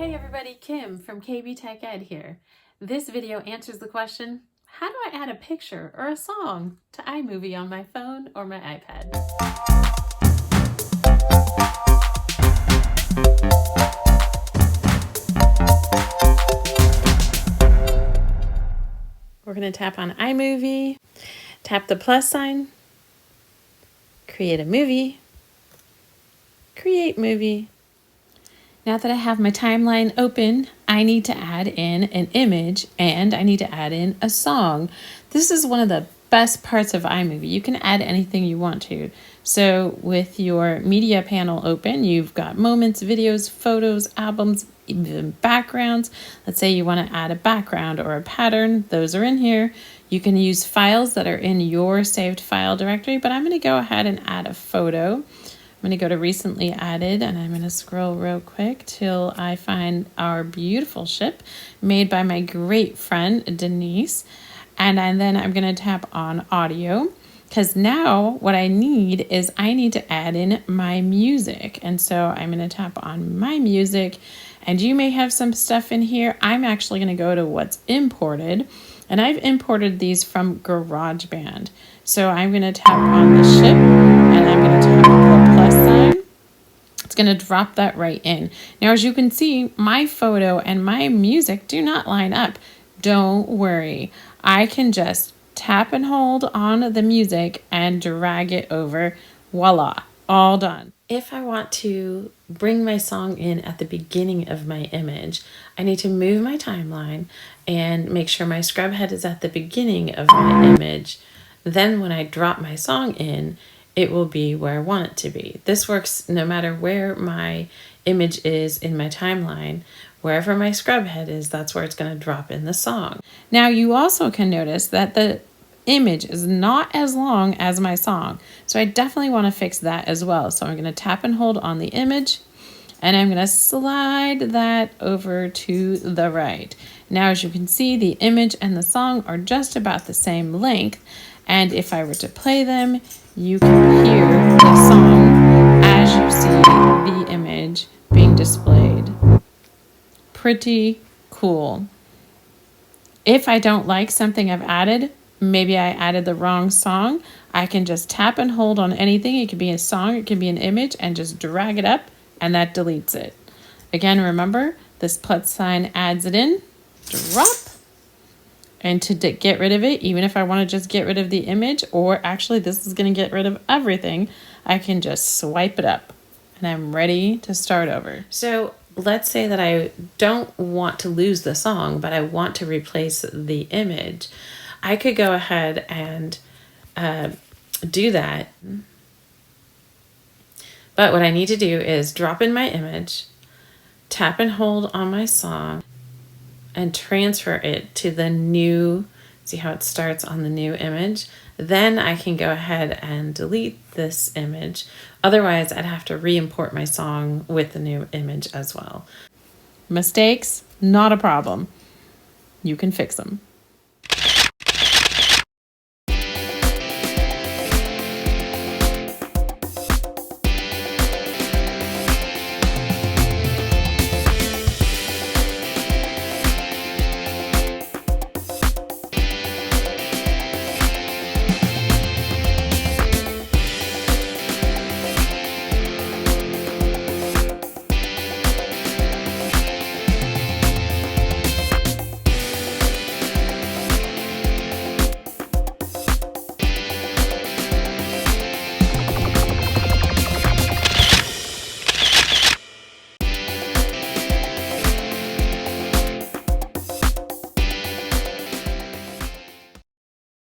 Hey everybody, Kim from KB Tech Ed here. This video answers the question, how do I add a picture or a song to iMovie on my phone or my iPad? We're going to tap on iMovie, tap the plus sign, create a movie, create movie. Now that I have my timeline open, I need to add in an image and I need to add in a song. This is one of the best parts of iMovie. You can add anything you want to. So with your media panel open, you've got moments, videos, photos, albums, even backgrounds. Let's say you want to add a background or a pattern. Those are in here. You can use files that are in your saved file directory, but I'm going to go ahead and add a photo. I'm going to go to recently added and I'm going to scroll real quick till I find our beautiful ship made by my great friend Denise. And then I'm going to tap on audio because now what I need is I need to add in my music. And so I'm going to tap on my music and you may have some stuff in here. I'm actually going to go to what's imported and I've imported these from GarageBand. So I'm going to tap on the ship and I'm going to tap on the plus sign. It's going to drop that right in. Now, as you can see, my photo and my music do not line up. Don't worry. I can just tap and hold on the music and drag it over. Voila, all done. If I want to bring my song in at the beginning of my image, I need to move my timeline and make sure my scrub head is at the beginning of my image. Then when I drop my song in, it will be where I want it to be. This works no matter where my image is in my timeline. Wherever my scrub head is, that's where it's going to drop in the song. Now you also can notice that the image is not as long as my song. So I definitely want to fix that as well. So I'm going to tap and hold on the image and I'm going to slide that over to the right. Now, as you can see, the image and the song are just about the same length. And if I were to play them, you can hear the song as you see the image being displayed. Pretty cool. If I don't like something I've added, maybe I added the wrong song, I can just tap and hold on anything. It could be a song, it could be an image, and just drag it up, and that deletes it. Again, remember, this plus sign adds it in, drop. And to get rid of it, even if I want to just get rid of the image, or actually this is going to get rid of everything, I can just swipe it up and I'm ready to start over. So let's say that I don't want to lose the song, but I want to replace the image. I could go ahead and do that. But what I need to do is drop in my image, tap and hold on my song, and transfer it to the new, see how it starts on the new image? Then I can go ahead and delete this image. Otherwise, I'd have to re-import my song with the new image as well. Mistakes, not a problem. You can fix them.